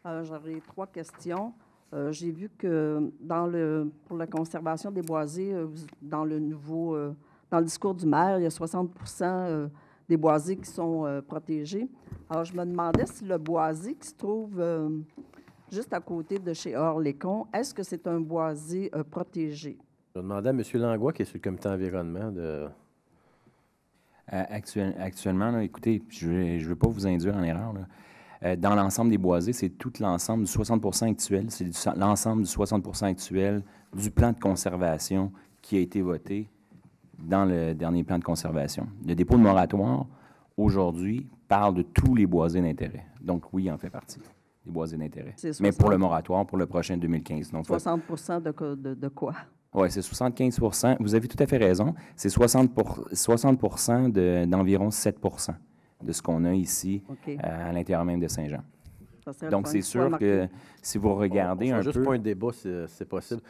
J'aurais 3 questions. J'ai vu que pour la conservation des boisés, dans le discours du maire, il y a 60 des boisés qui sont protégés. Alors, je me demandais si le boisé qui se trouve juste à côté de chez Orlécon, est-ce que c'est un boisé protégé? Je vais demander à M. Langlois, qui est sur le comité environnement, de... Actuellement, là, écoutez, je ne veux pas vous induire en erreur, là. Dans l'ensemble des boisés, c'est tout l'ensemble du 60 actuel, c'est l'ensemble du 60 actuel du plan de conservation qui a été voté dans le dernier plan de conservation. Le dépôt de moratoire, aujourd'hui, parle de tous les boisés d'intérêt. Donc, oui, il en fait partie, des boisés d'intérêt. Mais pour le moratoire, pour le prochain 2015. Donc, 60 de quoi? Oui, c'est 75 %. Vous avez tout à fait raison. C'est 60 d'environ 7 de ce qu'on a ici à l'intérieur même de Saint-Jean. Donc, c'est sûr que si vous regardez un peu... Juste point de débat, c'est possible.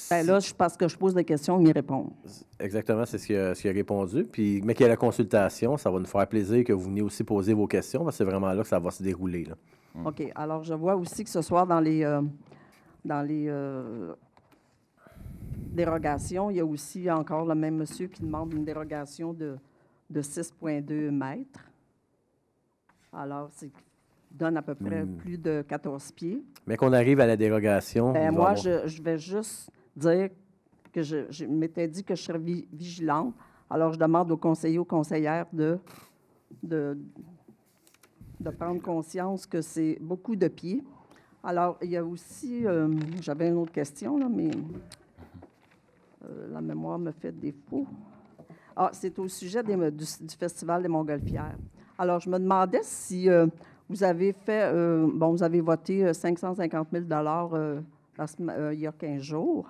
Ben là, parce que je pose des questions, il répond. Exactement, c'est ce qu'il a répondu. Puis, mais qu'il y a la consultation, ça va nous faire plaisir que vous veniez aussi poser vos questions, parce que c'est vraiment là que ça va se dérouler, là. OK. Alors, je vois aussi que ce soir, dans les dérogations, il y a aussi encore le même monsieur qui demande une dérogation de 6,2 mètres. Alors, ça donne à peu près plus de 14 pieds. Mais qu'on arrive à la dérogation... Moi, je vais juste dire que je m'étais dit que je serais vigilante. Alors, je demande aux conseillers, aux conseillères de prendre conscience que c'est beaucoup de pieds. Alors, il y a aussi... j'avais une autre question, là, mais la mémoire me fait défaut. Ah, c'est au sujet du Festival des Montgolfières. Alors, je me demandais si vous avez fait... vous avez voté 550 000 il y a 15 jours.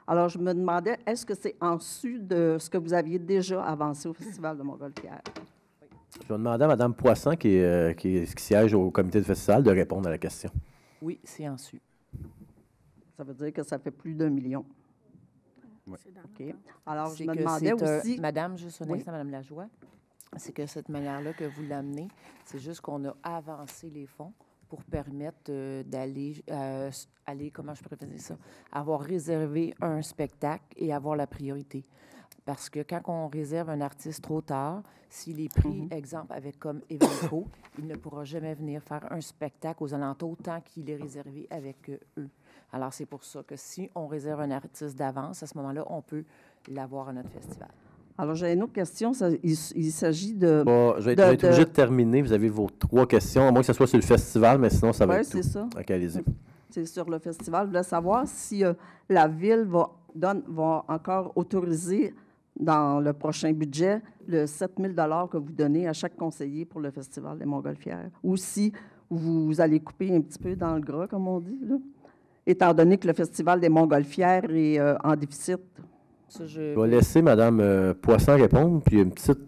Alors, je me demandais, est-ce que c'est en sus de ce que vous aviez déjà avancé au Festival de Montgolfières? Oui. Je vais demander à Mme Poisson, qui siège au comité de festival, de répondre à la question. Oui, c'est en sus. Ça veut dire que ça fait plus d'1 million. Oui. OK. Alors, je me demandais aussi... Madame, juste un instant, Madame Lajoie, c'est que cette manière-là que vous l'amenez, c'est juste qu'on a avancé les fonds pour permettre d'aller, comment je pourrais dire ça, avoir réservé un spectacle et avoir la priorité. Parce que quand on réserve un artiste trop tard, s'il est pris, exemple, avec comme Evenco, il ne pourra jamais venir faire un spectacle aux alentours tant qu'il est réservé avec eux. Alors, c'est pour ça que si on réserve un artiste d'avance, à ce moment-là, on peut l'avoir à notre festival. Alors, j'ai une autre question. Il s'agit de... Je vais être obligé de terminer. Vous avez vos 3 questions, à moins que ce soit sur le festival, mais sinon, ça va être tout. Oui, c'est ça. OK, allez-y. C'est sur le festival. Je voulais savoir si la Ville va encore autoriser dans le prochain budget le 7 000 $ que vous donnez à chaque conseiller pour le Festival des Montgolfières. Ou si vous allez couper un petit peu dans le gras, comme on dit, là, étant donné que le Festival des Montgolfières est en déficit. Ça, je vais laisser Mme Poisson répondre, puis une petite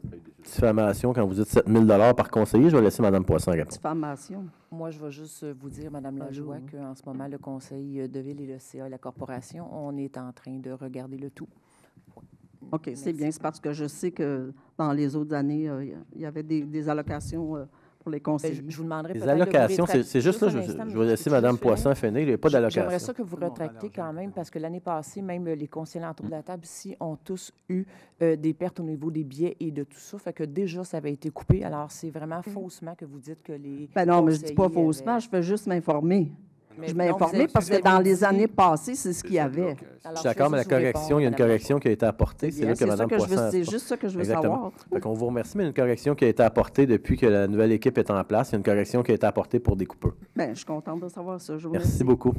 diffamation quand vous dites 7 000 $ par conseiller. Je vais laisser Mme Poisson répondre. Diffamation. Moi, je vais juste vous dire, Mme Lajoie, qu'en ce moment, le Conseil de Ville et le CA et la Corporation, on est en train de regarder le tout. OK, c'est bien. C'est parce que je sais que dans les autres années, il y avait des allocations pour les conseillers. Je vous demanderai les allocations, c'est juste là, je vais laisser Mme Poisson finir. Il n'y a pas d'allocation. J'aimerais ça que vous retractez quand même, parce que l'année passée, même les conseillers autour de la table ici ont tous eu des pertes au niveau des billets et de tout ça. Fait que déjà, ça avait été coupé. Alors, c'est vraiment faussement que vous dites que les... Ben non, mais je ne dis pas faussement, je fais juste m'informer. Je m'informer parce que dans les années passées, c'est ce qu'il y avait. Je suis d'accord, mais la correction, il y a une correction qui a été apportée. C'est là que Mme Poisson... C'est juste ça que je veux savoir. Fait qu'on vous remercie, mais il y a une correction qui a été apportée depuis que la nouvelle équipe est en place. Il y a une correction qui a été apportée pour des coupeurs. Bien, je suis contente de savoir ça. Merci beaucoup.